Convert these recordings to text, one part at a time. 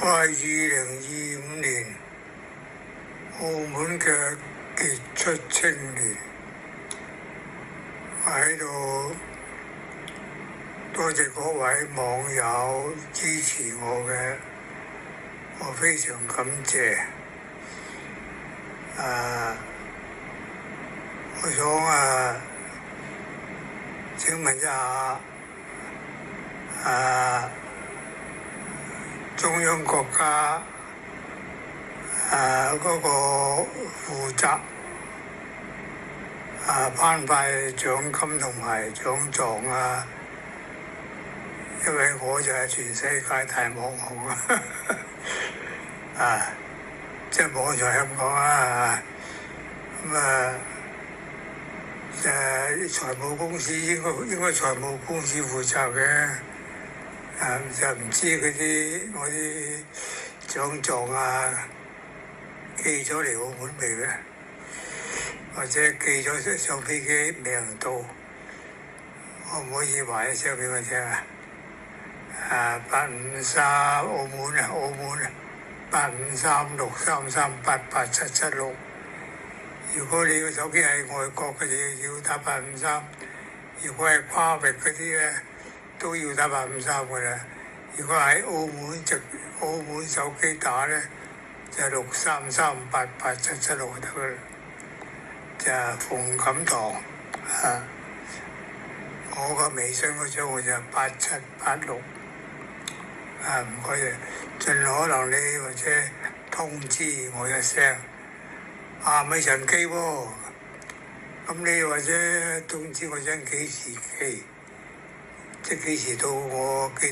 我係2025年澳門嘅傑出青年，我喺度多謝各位網友支持我嘅，我非常感謝。我想請問一下中央國家嗰個負責頒發獎金同埋獎狀因為我就係全世界大網紅即係網在香港財務公司應該財務公司負責嘅，就唔知我啲獎狀寄咗嚟澳門未咧？或者寄咗上飛機未能到，可唔可以話一聲俾我聽853澳門85363388776。如果你個手機係外國嘅，要打853；如果係跨域嗰啲咧，都要打853嘅啦。如果喺澳門手機打咧，就633887776得嘅啦。就馮錦堂我個微信嗰張號就8786唔該嘅，盡可能你或者通知我一聲。咪神機喎，咁你或者通知我聲幾時寄，即係幾時寄到我屋企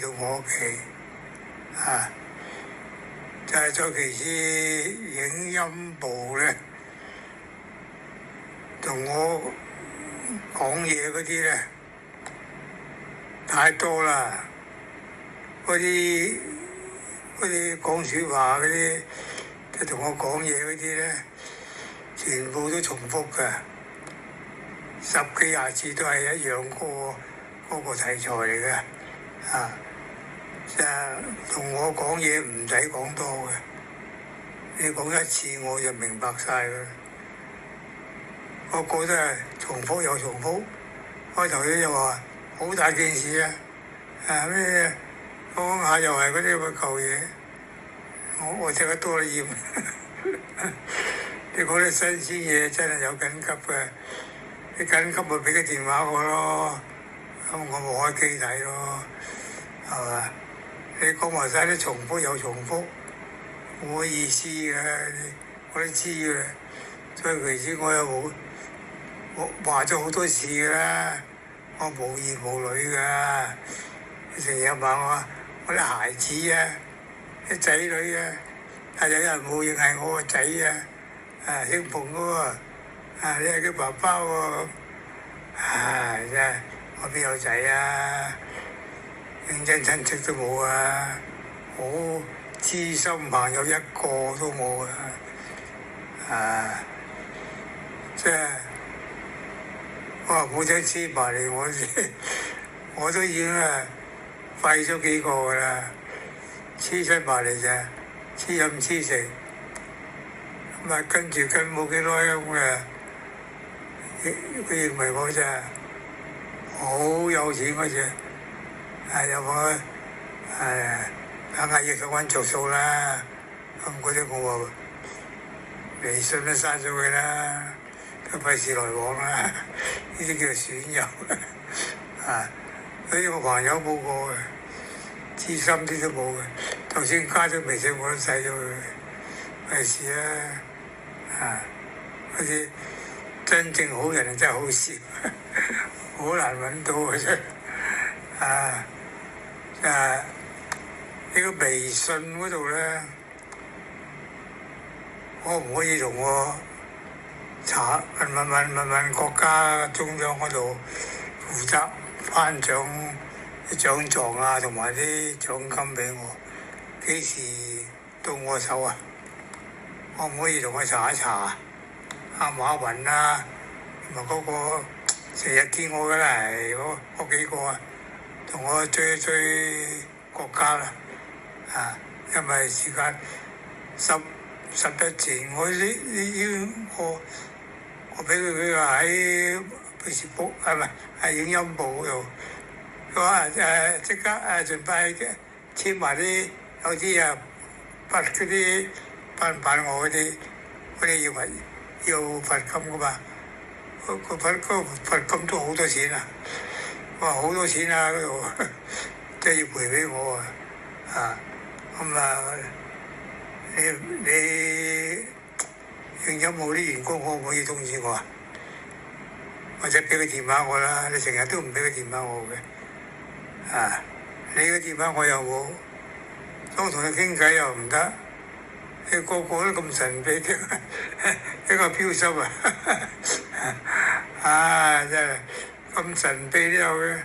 就係再其次，影音部咧同我講嘢嗰啲咧太多啦，嗰啲講説話嗰啲，即係同我講嘢嗰啲咧，全部都重複嘅，10幾廿次都係一樣嗰個題材嚟嘅，即係同我講嘢唔使講多嘅，你講一次我就明白晒嘅，個個都係重複又重複。開頭咧就話好大件事咩講下又係嗰啲咁嘅舊嘢，我食得多啦厭。你講啲新鮮嘢真係有緊急嘅，你緊急咪俾個電話我咯，咁我咪開機睇咯，係嘛？你講埋晒啲重複又重複，冇意思嘅，我都知嘅。所以其實我又我話咗好多次嘅啦，我無兒無女㗎，成日話我啲孩子啲仔女有人冇認係我個仔姓馮嘅喎，你係佢爸爸喎，真係我邊有仔認真親戚都冇好知心朋友一個都冇即係我話冇想黐埋嚟我都已經廢咗幾個㗎啦，黐出埋嚟啫，黐飲黐食。跟住冇幾耐咁佢認為我真係好有錢嗰隻，有冇硬要揾着數啦，咁嗰啲我話微信都刪咗佢啦，都費事來往啦，呢啲叫損友所以我朋友冇個嘅，知心啲都冇嘅，頭先加咗微信我都洗咗佢，費事嗰啲真正好人真係好少，好難揾到嘅啫。呢個微信嗰度咧，可唔可以同我問國家中央嗰度負責頒獎啲獎狀同埋啲獎金俾我，幾時到我手可唔可以同我查一查馬雲同埋嗰個成日見我嘅啦，嗰幾個同我追國家啦因為時間十日前我俾佢話喺 Facebook 唔係喺影音部嗰度，佢話即刻盡快簽埋啲有啲罰嗰啲辦我嗰啲要罰金噶嘛，個罰金都好多錢啊！哇，好多錢啊！嗰度即係要賠俾我咁你影音部啲員工可唔可以通知我啊？或者俾個電話我啦，你成日都唔俾個電話我嘅你個電話我又冇，想同你傾偈又唔得，你個個都咁神秘嘅，一個標心真係咁神秘都有嘅，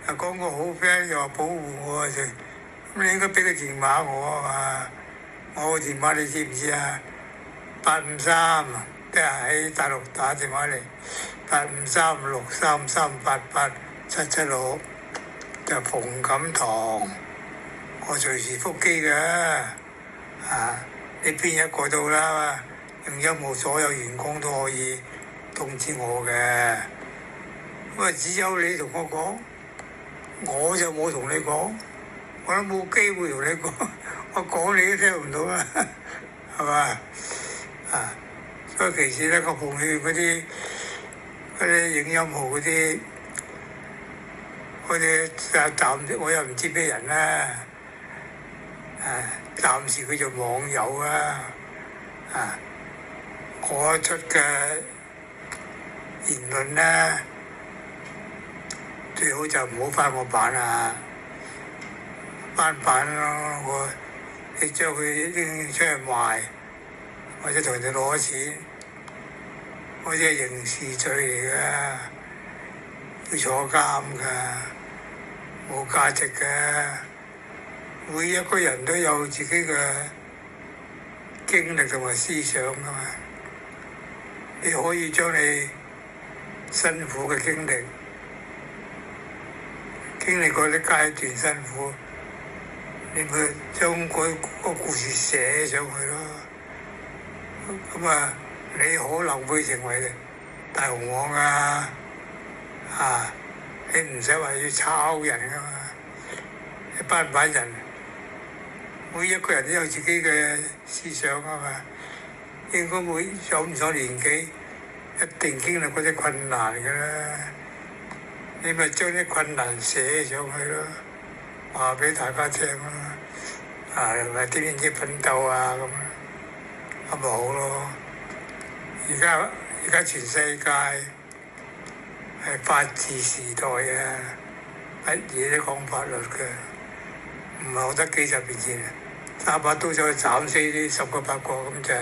又講個好 friend 又話保護我咁你應該俾個電話我嘛，我個電話你知唔知啊？853即係喺大陸打電話嚟，85363388776就馮錦棠，我隨時覆機嘅你邊一個到啦？影音部所有員工都可以通知我嘅，咁只有你同我講，我就冇同你講，我都冇機會同你講，我講你都聽唔到啦，係嘛？所以其實咧，我奉勸嗰啲影音部嗰啲暫時我又唔知咩人啦，暫時佢做網友啦，我出嘅言論咧，最好就唔好翻我版啦，翻版咯，你將佢拎出去賣，或者同人哋攞錢，嗰啲係刑事罪嚟㗎，要坐監㗎，冇價值㗎。每一個人都有自己嘅經歷同埋思想㗎嘛，你可以將你辛苦嘅經歷過啲階段辛苦，你咪將個故事寫上去咯。咁你可能會成為大紅王你唔使話要抄人噶嘛，一班人，每一個人都有自己嘅思想啊嘛，應該有唔同年紀，一定經歷過啲困難㗎啦，你咪將啲困難寫上去咯，話俾大家聽咯，話點奮鬥咁咪好咯。而家全世界係法治時代乜嘢都講法律嘅，唔係好得幾十年前揸把刀走去斬死啲10個8個咁就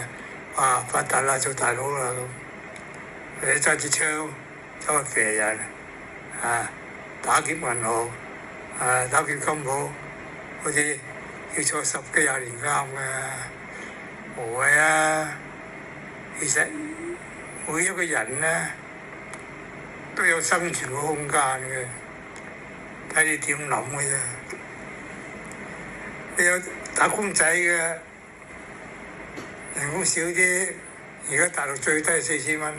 發達啦，做大佬啦咁，你揸支槍走去射人打劫銀行打劫金鋪，好似要坐10幾20年監嘅，無謂其實每一個人咧都有生存嘅空間嘅，睇你點諗嘅啫。你有打工仔嘅人工少啲，而家大陸最低4000蚊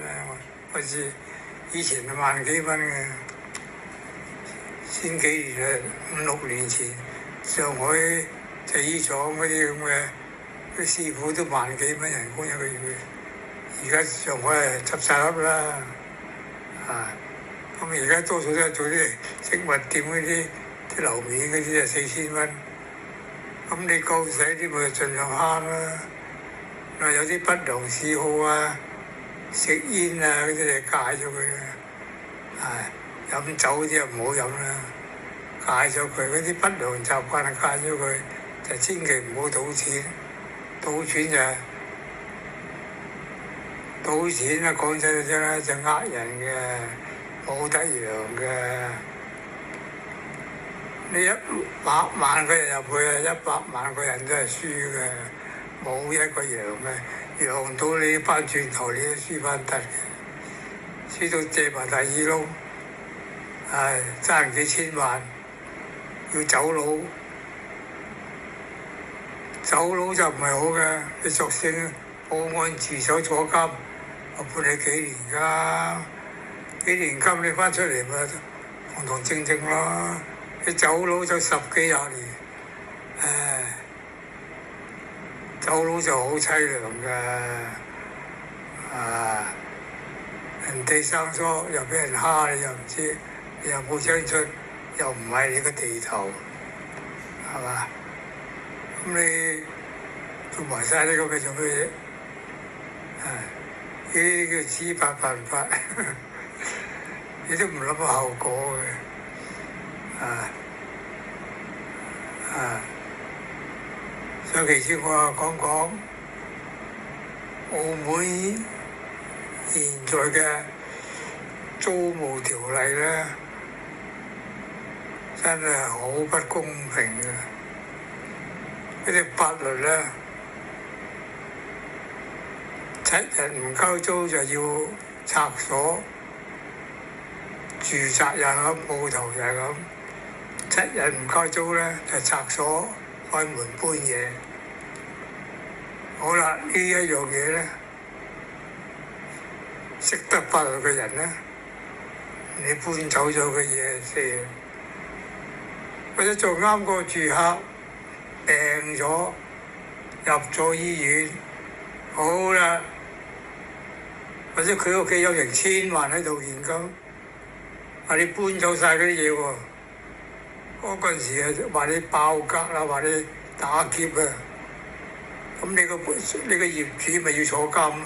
好似以前萬幾蚊嘅，千幾年5、6年前上海製衣廠嗰啲咁嘅啲師傅都萬幾蚊人工一個月。而家上海執晒笠啦，咁而家多數都係做啲食物店嗰啲樓面嗰啲4000蚊，咁你夠使啲咪盡量慳啦。有啲不良嗜好食煙嗰啲就戒咗佢啦，飲酒嗰啲又唔好飲啦，戒咗佢。嗰啲不良習慣戒咗佢，就千祈唔好賭錢，賭錢賭錢講真就呃人嘅，冇得揚嘅。你100萬個人入去100萬個人都係輸嘅，冇一個揚嘅，揚到你翻轉頭你都輸翻得嘅，輸到借埋第二窿，爭幾千萬要走佬，走佬就唔係好嘅，你索性報案自首坐監，我判你幾年㗎，幾年監你翻出嚟咪堂堂正正咯。你走佬就10幾廿年，唉，走佬就好凄涼㗎，人哋生疏又俾人蝦你又唔知，你又冇聲出，又唔係你個地頭，係嘛？咁你做埋晒呢個嘅做咩嘢？呢啲叫知法犯法，你都唔諗個後果嘅，所以其次我講講澳門現在嘅租務條例咧，真係好不公平嘅。嗰啲法律咧，7日唔交租就要拆鎖，住宅又咁，鋪頭又係咁。7日唔交租咧就拆鎖，開門搬嘢。好啦，呢一樣嘢咧，識得法律嘅人咧，你搬走咗嘅嘢先，或者做啱個住客病咗入咗醫院，好啦，或者佢屋企有成1000萬喺度現金，話你搬走晒嗰啲嘢喎，嗰陣時啊話你爆格啦，話你打劫啊，咁你個業主咪要坐監啊？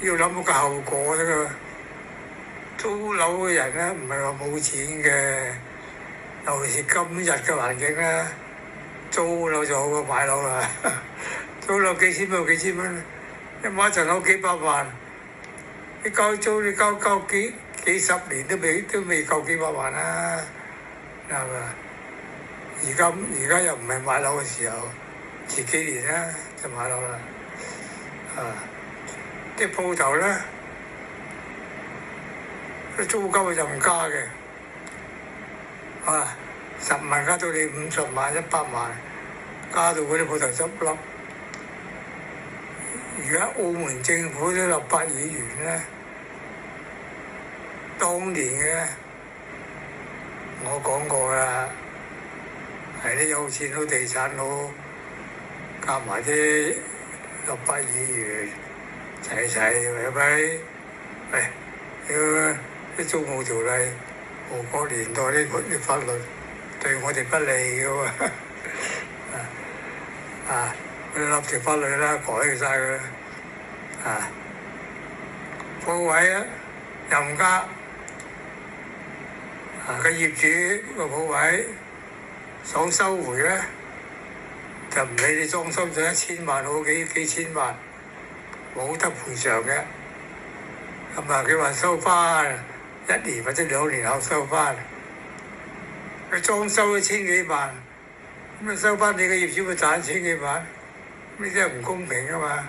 要諗個後果啫嘛。租樓嘅人咧唔係話冇錢嘅，尤其是今日嘅環境咧，租樓就好過買樓啦。租樓幾千蚊幾千蚊，一買一層樓幾百萬，你交租你交幾十年都未夠幾百萬啦，係嘛？而家又唔係買樓嘅時候，遲幾年啦就買樓啦，啲鋪頭咧，啲租金就唔加嘅，10萬加到你50萬、100萬，加到嗰啲鋪頭執笠。而家澳門政府啲立法議員咧，當年嘅我講過啦，係啲有錢佬、地產佬夾埋啲立法議員齊喂，啲租務條例，俄國年代啲法律對我哋不利嘅喎，佢立條法律啦，改晒佢啦，鋪位啊又唔加，個業主個鋪位想收回咧，就唔理你裝修咗1000萬好幾千萬，冇得賠償嘅。咁佢話收翻1年或者2年後收翻，佢裝修咗千幾萬，咁收翻你嘅業主咪賺千幾萬？呢啲係唔公平噶嘛！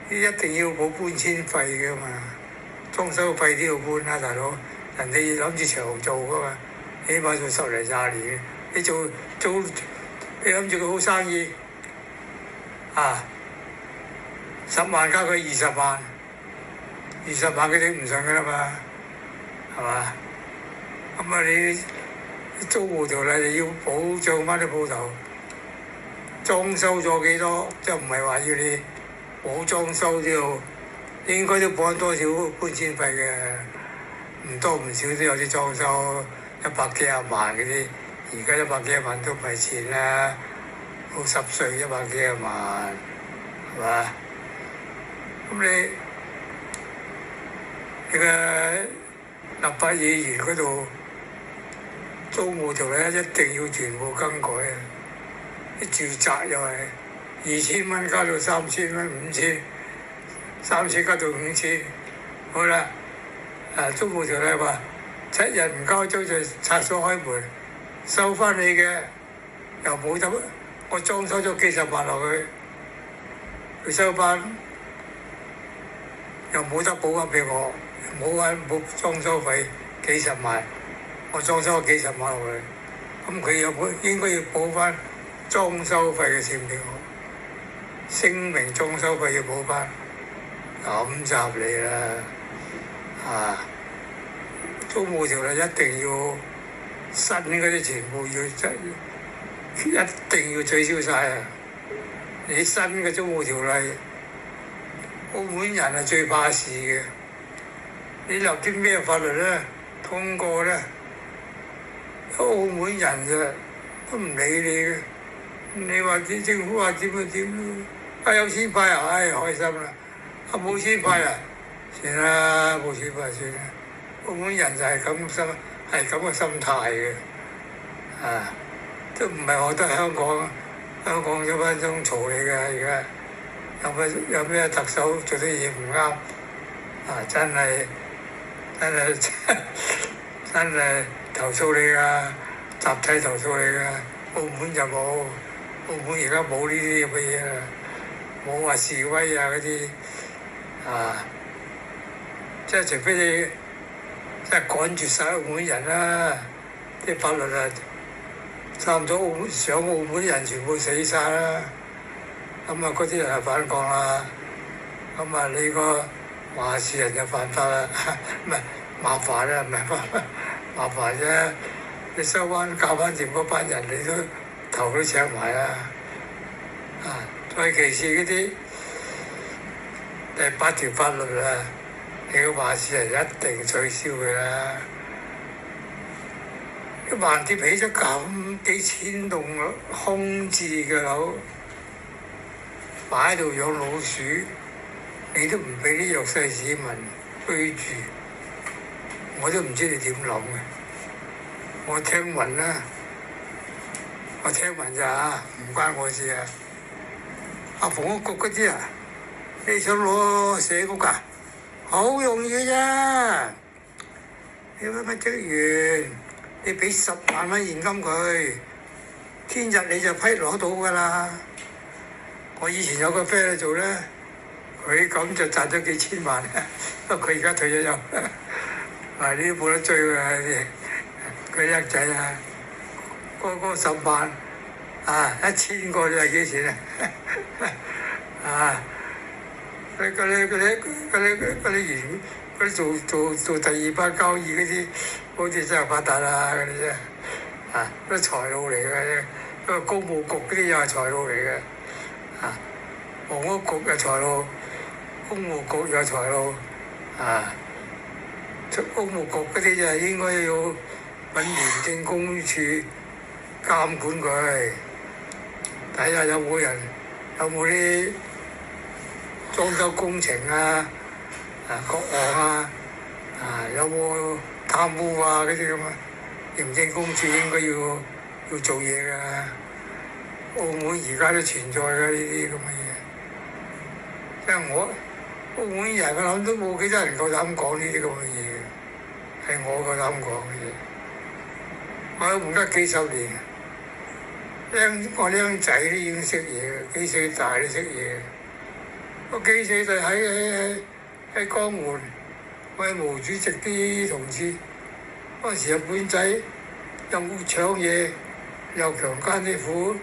呢一定要補搬遷費噶嘛，裝修費都要搬啦，大佬。人哋諗住長做噶嘛，起碼做10嚟20年。你做你諗住佢好生意10萬加佢20萬，20萬佢頂唔上噶啦嘛，係嘛？咁你租戶條例就要保障翻啲鋪頭，裝修咗幾多，即係唔係話要你冇裝修都要，應該都補多少搬遷費嘅，唔多唔少都有啲裝修100幾廿萬嗰啲，而家100幾廿萬都唔係錢啦，好濕碎100幾廿萬，係嘛？咁你嘅立法議員嗰度租務條例一定要全部更改啊！啲住宅又係2000蚊加到3000蚊、5000，3000加到5000，好啦，租務條例話7日唔交租就拆鎖開門，收翻你嘅又冇得，我裝修咗幾十萬落去，佢收翻又冇得補翻俾我，冇裝修費幾十萬，我裝修咗幾十萬落去，咁佢又應該要補翻裝修費嘅錢俾我，聲明裝修費要補翻，咁就合理啦。啊，租務條例一定要新嗰啲全部要一定要取消晒啊！你新嘅租務條例，澳門人係最怕事嘅。你立啲咩法律咧，通過咧，澳門人就都唔理你嘅。你話啲政府話點就點，有錢派啊，開心啦！冇錢派啊，算啦，冇錢派算啦。澳門人就係咁嘅心態嘅，都唔係我覺得香港有班中嘈你嘅而家，有咩特首做啲嘢唔啱，真係投訴你㗎，集體投訴你㗎。澳門就冇，澳門而家冇呢啲咁嘅嘢啦，冇話示威啊嗰啲，即係除非你即係趕絕晒澳門人啦，啲法律啊差唔多上澳門人全部死晒啦，咁嗰啲人就反抗啦，咁你個話事人就犯法啦，唔係麻煩啦，唔係麻煩啫，你收翻教翻掂嗰班人，你都頭都請埋啦，再其次嗰啲第8條法律啊，你個話事人一定取消佢啦。橫掂起咗咁幾千棟空置嘅樓，擺喺度養老鼠，你都唔俾啲弱勢市民居住，我都唔知你點諗嘅。我聽聞啦，咋，唔關我事啊。房屋局嗰啲啊，你想攞社屋啊？好容易啫，你乜職員？你俾10萬蚊現金佢，天日你就批攞到㗎啦。我以前有個 friend 去做咧，佢咁就賺咗幾千萬，不過佢而家退咗休，呢啲冇得追㗎，佢叻仔啊！嗰10萬1000個你係幾錢啊？嗰啲做第2班交易嗰啲，好似真係發達啦嗰啲啫，嗰啲財路嚟嘅啫，嗰個公務局嗰啲又係財路嚟嘅，房屋局嘅財路，公務局又係財路，公務局嗰啲就係應該要揾廉政公署監管佢，睇下有冇啲裝修工程各項有冇貪污嗰啲咁啊？廉政公署應該要做嘢㗎。澳門而家都存在㗎呢啲咁嘅嘢，即係澳門人我諗都冇幾多人夠膽講呢啲咁嘅嘢，係我夠膽講嘅嘢。我喺門家幾十年，我僆仔都已經識嘢，幾歲大都識嘢。我幾歲就喺江門，我係毛主席啲同志，嗰時日本仔又搶嘢，又強姦啲婦，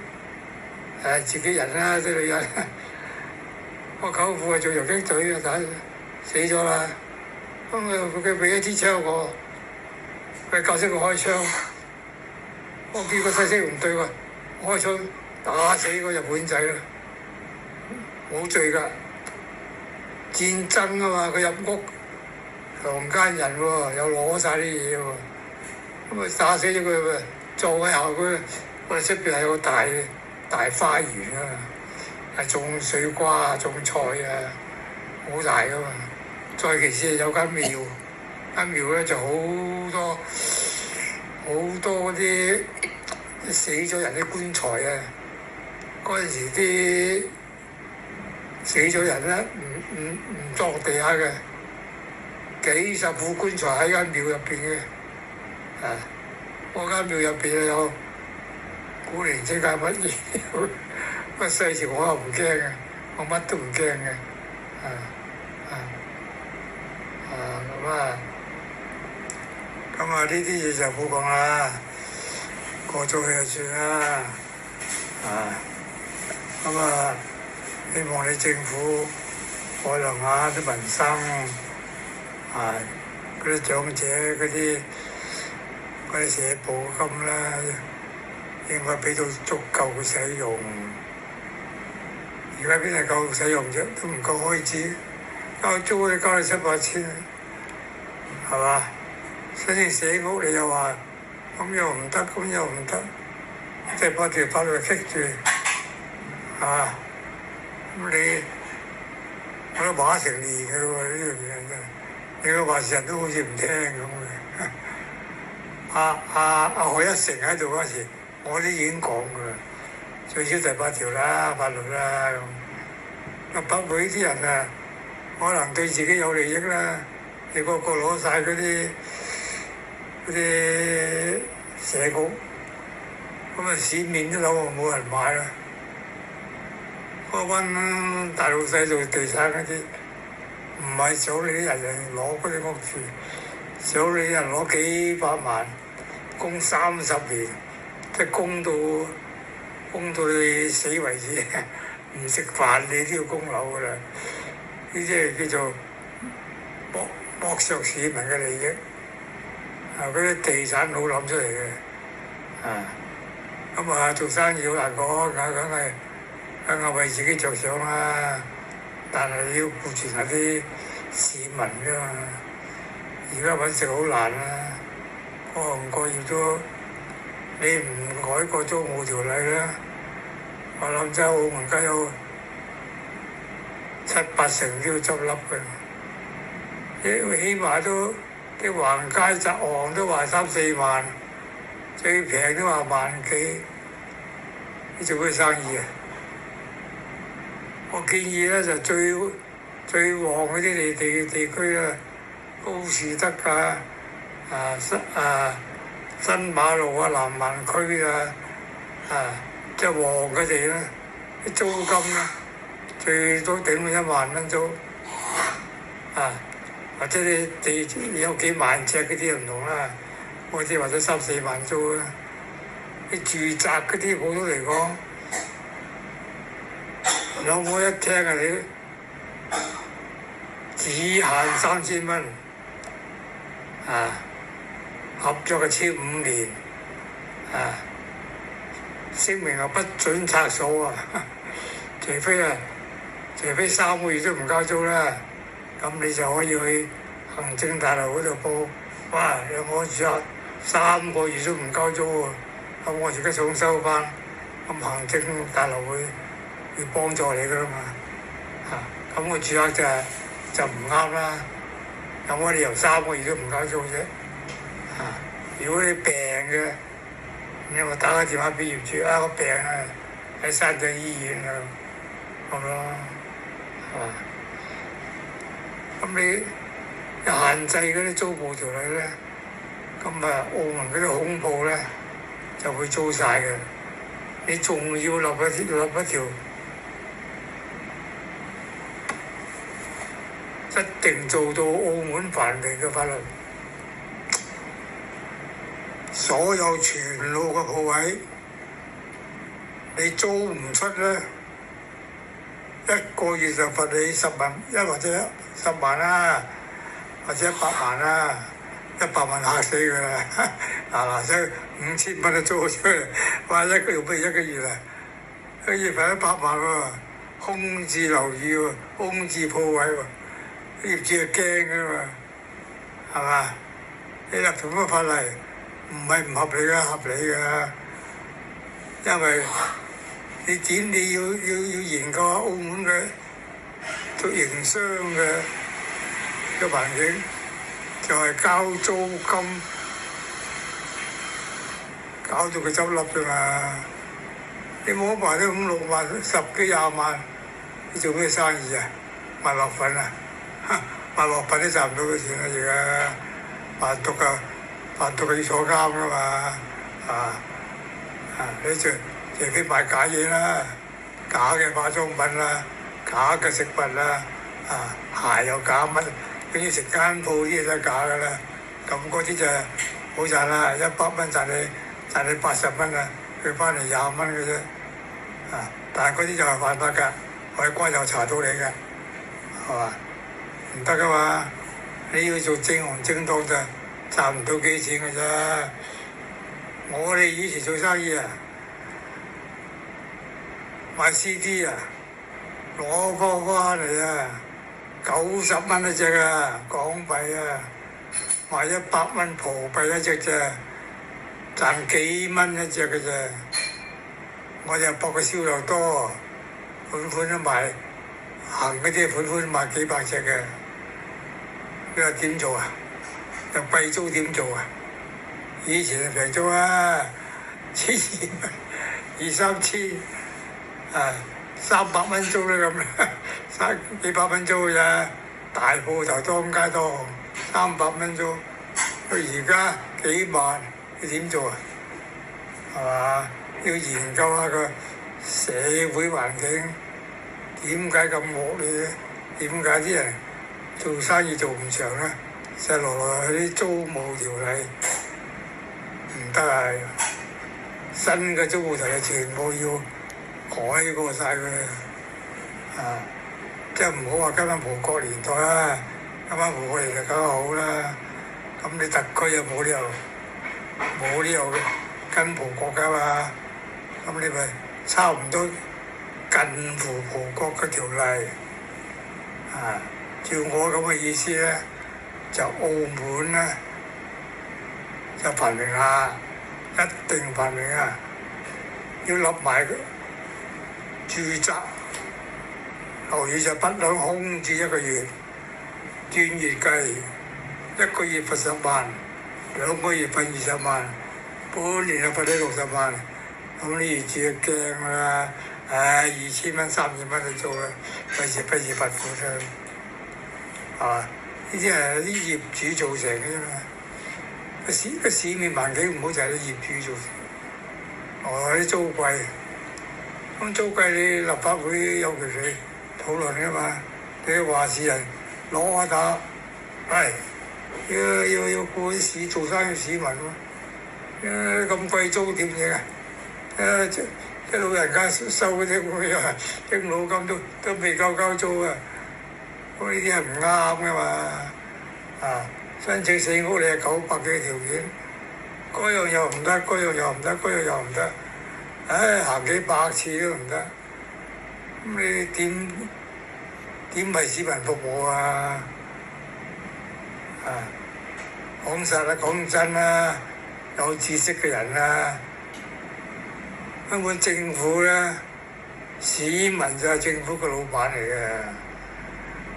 自己人啦啲女人。我舅父係做遊擊隊嘅，死咗啦。咁佢俾一支槍我，佢教識我開槍。我見個細聲唔對喎，開槍打死個日本仔啦，冇罪㗎。戰爭啊嘛，佢入屋強姦人喎，又攞晒啲嘢喎，咁打死咗佢喎，坐喺後佢，我哋出邊係有個大花園啊，係種水瓜種菜好大噶嘛。再其次有間廟，間廟咧就好多嗰啲死咗人啲棺材啊，嗰陣時啲死咗人咧唔撞地下嘅，幾十副棺材喺間廟入邊嘅，嗰間廟入邊有古靈精怪乜嘢，個細時我又唔驚嘅，我乜都唔驚嘅，咁呢啲嘢就冇講啦，過咗去就算啦，啊，咁啊，希望你政府可能下啲民生啊，嗰啲長者嗰啲社保金啦，應該俾到足夠嘅使用。而家邊係夠使用啫？都唔夠開支，交租你交你7、8千，係嘛？所以社屋你又話咁又唔得，咁又唔得，即係把條法律棘住，係嘛？咁你我都話成年嘅咯喎，呢樣嘢真係，你個話事人都好似唔聽咁嘅。阿何一成喺度嗰時，我都已經講㗎啦，最少第8條啦，法律啦咁。啊，北會啲人啊，可能對自己有利益啦，你個個攞晒嗰啲社保，咁啊市面啲樓啊冇人買啦。嗰班大老細做地產嗰啲，唔係想你啲人攞嗰啲屋住，想你啲人攞幾百萬，供30年，即係供到你死為止，唔食飯你都要供樓㗎啦。呢啲係叫做剝削市民嘅利益，嗰啲地產佬諗出嚟嘅。咁啊做生意好難講，梗係為自己着想啦，但係要顧住下啲市民㗎嘛。而家揾食好難啦，各行各業都你唔改個租務條例啦，我諗真係澳門而家有7、8成都要執笠嘅，起碼都啲橫街窄巷都話3、4萬，最平都話1萬幾，你做咩生意啊？我建議咧就最旺嗰啲地區啦，高士德新馬路啊、南灣區即係旺嘅地啦，啲租金咧最多頂到1萬蚊租，或者你有幾萬尺嗰啲唔同啦，嗰啲或者3、4萬租啦。啲住宅嗰啲普通嚟講，兩房一廳啊，你只限3000蚊，合作嘅簽5年，聲明不准拆鎖除非3個月都唔交租啦，咁你就可以去行政大樓嗰度報，哇！我住客3個月都唔交租喎，咁我自己想收翻，咁行政大樓會幫助你噶啦嘛，咁個住客就唔啱啦，咁我哋由3個月都唔交租啫，如果你病嘅，你咪打個電話俾業主，我病喺山頂醫院啊，咁咯，咁你限制嗰啲租務條例咧，咁澳門嗰啲空鋪咧就會租晒嘅，你仲要立一條一定做到澳門繁榮嘅法律，所有全路嘅鋪位，你租唔出咧，1個月就罰你10萬，或者10萬啦，或者100萬啦，100萬嚇死佢啦！嗱聲5000蚊都租出嚟，話1個月不如1個月啊，一個月罰100萬喎，空置樓宇喎，空置鋪位喎，業主係驚噶嘛，係嘛？你立條乜法例唔係唔合理嘅，合理嘅，因為你要研究下澳門嘅做營商嘅環境，就係交租金搞到佢執笠啫嘛。你冇賣得5、6萬、10幾20萬，你做咩生意啊？賣落粉啊？賣落粉都賺唔到嘅錢啦！而家販毒要坐監噶嘛？你除非賣假嘢啦，假嘅化妝品啦，假嘅食物啦，鞋又假乜，跟住成間鋪啲嘢都係假噶啦。咁嗰啲就好賺啦，100蚊賺你80蚊啦，佢翻嚟20蚊嘅啫。但係嗰啲就係犯法㗎，海關又查到你㗎，係嘛？唔得㗎嘛！你要做正行正當就賺唔到幾錢㗎咋？我哋以前做生意啊，賣 CD 啊，攞貨翻嚟啊，90蚊一隻啊，港幣啊，賣100蚊葡幣一隻啫，賺幾蚊一隻嘅啫。我就博個銷量多，款款都賣，行嗰啲款款都賣幾百隻嘅。你話點做啊？就貴租點做啊？以前係平租啊，1200蚊2、3千，300蚊租啦咁，幾百蚊租咋？大鋪頭當街多，300蚊租，佢而家幾萬，你點做啊？係嘛？要研究下個社會環境點解咁惡劣咧？點解啲人做生意做唔長咧？就落去啲租務條例唔得啊！新嘅租務條例全部要改過晒佢即係唔好話跟翻葡國年代啦，跟翻葡國年代梗好啦。咁你特區又冇理由跟葡國㗎嘛？咁你咪差唔多近乎葡國嘅條例照我咁嘅意思咧，就澳門咧就繁榮啦，一定繁榮啊！要立埋住宅樓宇就不能空置1個月，轉月計，1個月罰10萬，2個月罰20萬，半年就罰你60萬。咁呢業主就驚啦，2000蚊、3000蚊去做啦，費事不義罰款啦，呢啲係啲業主造成嘅啫嘛，個市面環境唔好就係啲業主造成，啲租貴，咁租貴你立法會有權利討論㗎嘛，你話事人攞下打，要管市做生意市民喎，咁貴租點嘢啊？啲老人家收嗰啲會啊，敬老金都未夠交租啊！咁呢啲係唔啱噶嘛？申請死屋你係900幾條件，嗰樣又唔得，嗰樣又唔得，嗰樣又唔得，行幾百次都唔得，咁你點為市民服務啊？講實啦，講真啦，有知識嘅人啊！根本政府咧，市民就係政府嘅老闆嚟嘅。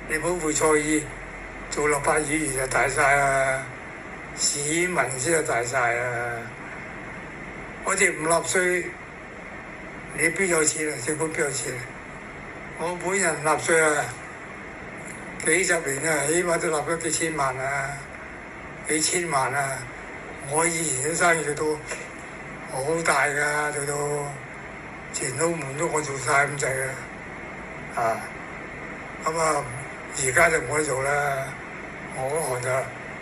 你唔好會錯意，做立法議員就大晒啦，市民先係大晒啦。我哋唔納稅，你邊有錢啊？政府邊有錢啊？我本人納稅啊，幾十年啊，起碼都納咗幾千萬啊，幾千萬啊！我以前啲生意做到好大㗎，做到全澳門都我做晒咁滯嘅，而家就冇得做啦，我嗰行就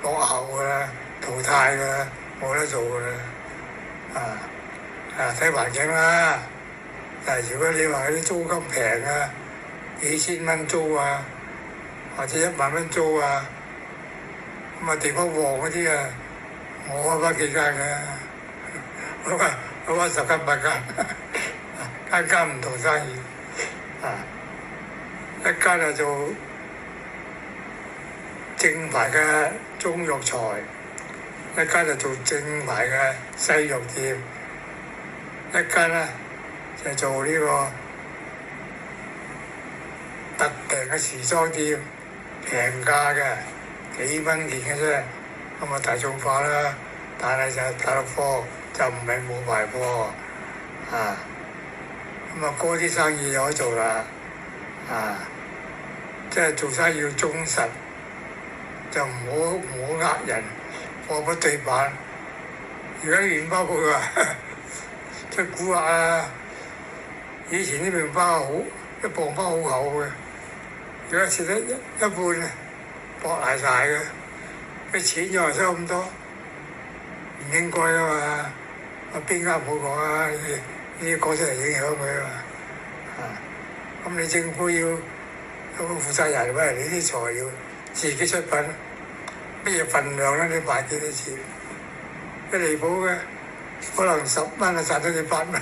落後㗎啦，淘汰㗎啦，冇得做㗎啦，睇環境啦。但係如果你話啲租金平啊，幾千蚊租啊，或者1萬蚊租啊，咁地方旺嗰啲啊，我開翻幾間嘅。我話10間8間，間唔同生意，一間就做正牌嘅中藥材，一間就做正牌嘅西藥店，一間咧就做呢個特訂嘅時裝店，平價嘅幾蚊件嘅啫，咁大眾化啦，但係就大陸貨。就唔係冇牌貨，嗰啲生意就可以做啦，即係做生意要忠實，就唔好呃人，貨不對版。而家啲麵包鋪啊，出蠱惑啊！以前啲麵包好一磅包好厚嘅，而家切得一半啊，薄賴晒嘅，啲錢又收咁多，唔應該啊嘛！邊間唔好講啊？呢啲講出嚟影響佢啊嘛！咁你政府要有個負責人喂，你啲材料自己出品，咩份量咧？你賣幾多錢？一離譜嘅，可能10蚊啊賺到你8蚊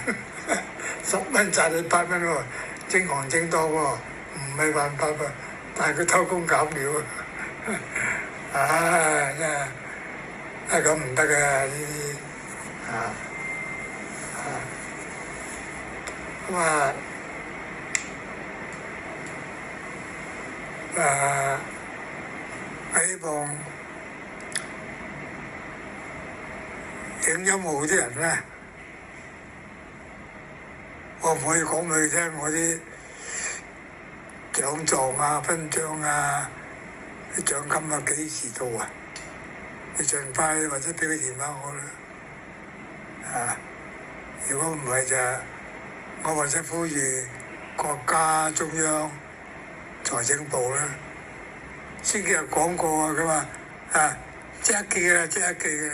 ，10蚊賺你8蚊喎，正行正當喎，唔係犯法喎，但係佢偷工減料啊！真係咁唔得嘅呢啲咁希望影音號啲人咧，可唔可以講俾佢聽我啲獎狀啊、勳章啊、啲獎金啊幾時到啊？你盡快或者俾佢電話我啦。如果唔係就我或者呼籲國家中央財政部啦，先幾日講過啊，佢話即刻寄啦，即刻寄嘅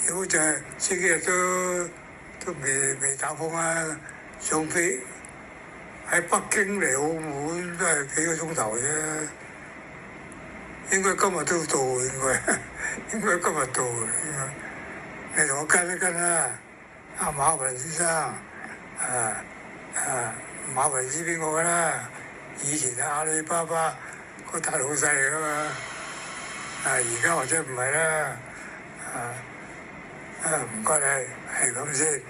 如果就係先幾日都未打風啊，上飛喺北京嚟澳門都係幾個鐘頭啫，應該今日都到，應該今日到你同我跟一跟啦，馬雲先生，馬雲知邊個㗎啦？以前係阿里巴巴個大老細嚟㗎嘛，而家或者唔係啦，唔該你，係咁先。